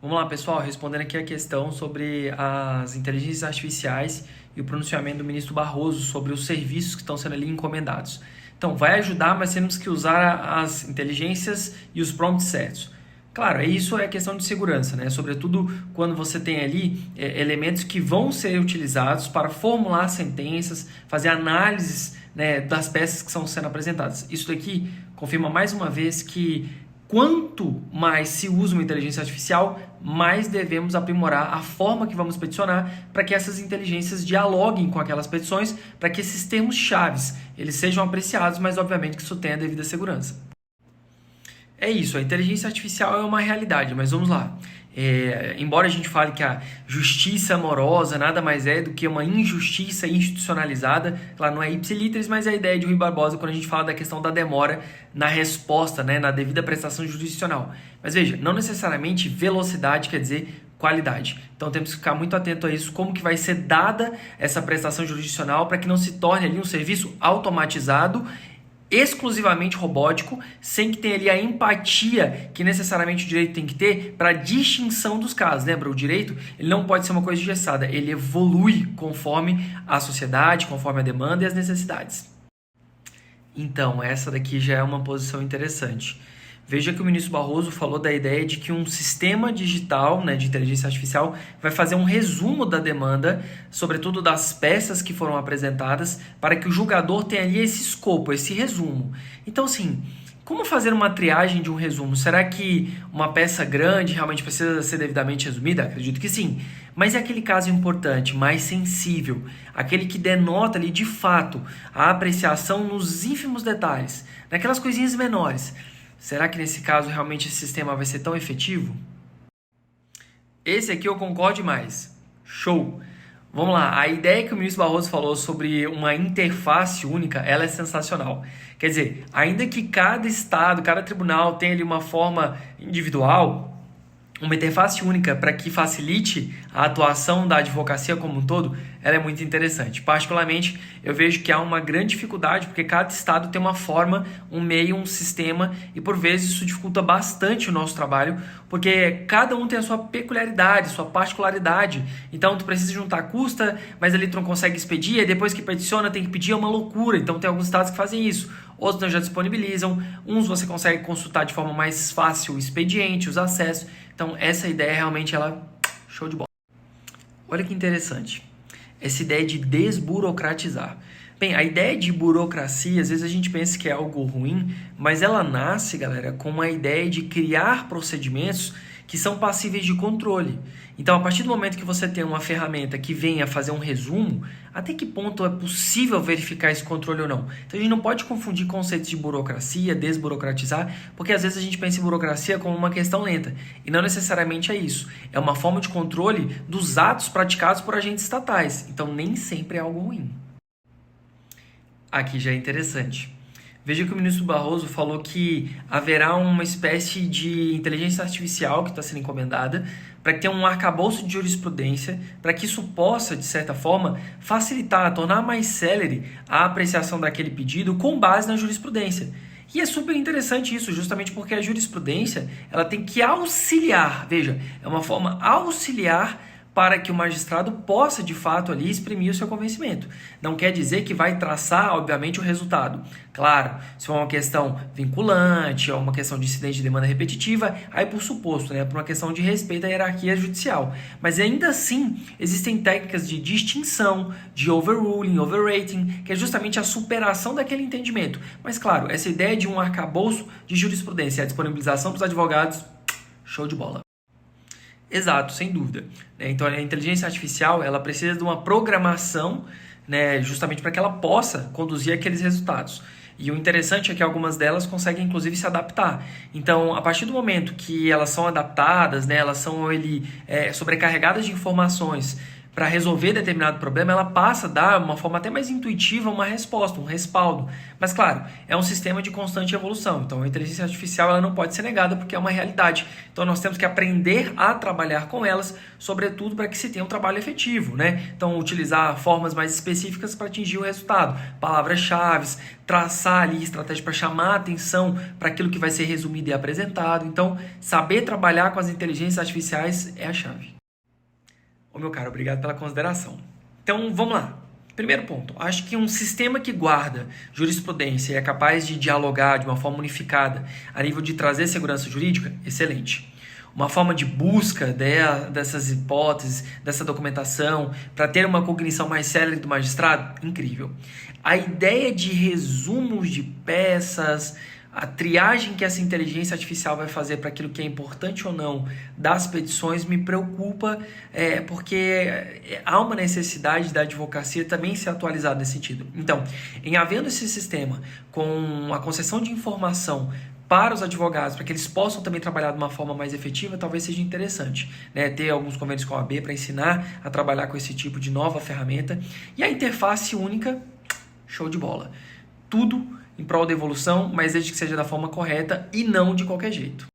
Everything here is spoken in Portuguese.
Vamos lá, pessoal, respondendo aqui a questão sobre as inteligências artificiais e o pronunciamento do ministro Barroso sobre os serviços que estão sendo ali encomendados. Então, vai ajudar, mas temos que usar as inteligências e os prompts certos. Claro, isso é questão de segurança, né? Sobretudo quando você tem ali elementos que vão ser utilizados para formular sentenças, fazer análises, né, das peças que estão sendo apresentadas. Isso daqui confirma mais uma vez que quanto mais se usa uma inteligência artificial, mais devemos aprimorar a forma que vamos peticionar para que essas inteligências dialoguem com aquelas petições, para que esses termos chaves eles sejam apreciados, mas obviamente que isso tenha a devida segurança. É isso, a inteligência artificial é uma realidade, mas vamos lá. Embora a gente fale que a justiça amorosa nada mais é do que uma injustiça institucionalizada, claro, não é ipsiliteris, mas é a ideia de Rui Barbosa quando a gente fala da questão da demora na resposta, né, na devida prestação jurisdicional. Mas veja, não necessariamente velocidade quer dizer qualidade. Então temos que ficar muito atento a isso, como que vai ser dada essa prestação jurisdicional para que não se torne ali um serviço automatizado, exclusivamente robótico, sem que tenha ali a empatia que necessariamente o direito tem que ter para a distinção dos casos. Lembra, o direito ele não pode ser uma coisa engessada, ele evolui conforme a sociedade, conforme a demanda e as necessidades. Então, essa daqui já é uma posição interessante. Veja que o ministro Barroso falou da ideia de que um sistema digital, né, de inteligência artificial vai fazer um resumo da demanda, sobretudo das peças que foram apresentadas, para que o julgador tenha ali esse escopo, esse resumo. Então, assim, como fazer uma triagem de um resumo? Será que uma peça grande realmente precisa ser devidamente resumida? Acredito que sim. Mas é aquele caso importante, mais sensível, aquele que denota ali de fato a apreciação nos ínfimos detalhes, naquelas coisinhas menores. Será que nesse caso realmente esse sistema vai ser tão efetivo? Esse aqui eu concordo demais. Show! Vamos lá, a ideia que o ministro Barroso falou sobre uma interface única, ela é sensacional. Quer dizer, ainda que cada estado, cada tribunal tenha ali uma forma individual, uma interface única para que facilite a atuação da advocacia como um todo, ela é muito interessante. Particularmente, eu vejo que há uma grande dificuldade, porque cada estado tem uma forma, um meio, um sistema, e por vezes isso dificulta bastante o nosso trabalho, porque cada um tem a sua peculiaridade, sua particularidade. Então, tu precisa juntar a custa, mas ali tu não consegue expedir, e depois que peticiona tem que pedir, é uma loucura. Então, tem alguns estados que fazem isso. Outros não já disponibilizam, uns você consegue consultar de forma mais fácil o expediente, os acessos. Então, essa ideia realmente ela show de bola. Olha que interessante. Essa ideia de desburocratizar. Bem, a ideia de burocracia, às vezes a gente pensa que é algo ruim, mas ela nasce, galera, com uma ideia de criar procedimentos que são passíveis de controle. Então, a partir do momento que você tem uma ferramenta que venha fazer um resumo, até que ponto é possível verificar esse controle ou não? Então, a gente não pode confundir conceitos de burocracia, desburocratizar, porque às vezes a gente pensa em burocracia como uma questão lenta, e não necessariamente é isso. É uma forma de controle dos atos praticados por agentes estatais, então nem sempre é algo ruim. Aqui já é interessante. Veja que o ministro Barroso falou que haverá uma espécie de inteligência artificial que está sendo encomendada para que tenha um arcabouço de jurisprudência, para que isso possa, de certa forma, facilitar, tornar mais célere a apreciação daquele pedido com base na jurisprudência. E é super interessante isso, justamente porque a jurisprudência ela tem que auxiliar, veja, é uma forma auxiliar para que o magistrado possa, de fato, ali exprimir o seu convencimento. Não quer dizer que vai traçar, obviamente, o resultado. Claro, se for uma questão vinculante, ou uma questão de incidente de demanda repetitiva, aí por suposto, né, por uma questão de respeito à hierarquia judicial. Mas ainda assim, existem técnicas de distinção, de overruling, overrating, que é justamente a superação daquele entendimento. Mas claro, essa ideia de um arcabouço de jurisprudência, a disponibilização para os advogados, show de bola. Exato, sem dúvida. Então, a inteligência artificial ela precisa de uma programação, né, justamente para que ela possa conduzir aqueles resultados. E o interessante é que algumas delas conseguem, inclusive, se adaptar. Então, a partir do momento que elas são adaptadas, né, elas são sobrecarregadas de informações, para resolver determinado problema, ela passa a dar, uma forma até mais intuitiva, uma resposta, um respaldo. Mas, claro, é um sistema de constante evolução. Então, a inteligência artificial ela não pode ser negada porque é uma realidade. Então, nós temos que aprender a trabalhar com elas, sobretudo para que se tenha um trabalho efetivo, né? Então, utilizar formas mais específicas para atingir o resultado. Palavras-chave, traçar ali estratégia para chamar a atenção para aquilo que vai ser resumido e apresentado. Então, saber trabalhar com as inteligências artificiais é a chave. Ô meu caro, obrigado pela consideração. Então, vamos lá. Primeiro ponto, acho que um sistema que guarda jurisprudência e é capaz de dialogar de uma forma unificada a nível de trazer segurança jurídica, excelente. Uma forma de busca dessas hipóteses, dessa documentação, para ter uma cognição mais célere do magistrado, incrível. A ideia de resumos de peças, a triagem que essa inteligência artificial vai fazer para aquilo que é importante ou não das petições me preocupa, porque há uma necessidade da advocacia também ser atualizada nesse sentido. Então, em havendo esse sistema com a concessão de informação para os advogados, para que eles possam também trabalhar de uma forma mais efetiva, talvez seja interessante, né? Ter alguns convênios com a OAB para ensinar a trabalhar com esse tipo de nova ferramenta. E a interface única, show de bola. Tudo em prol da evolução, mas desde que seja da forma correta e não de qualquer jeito.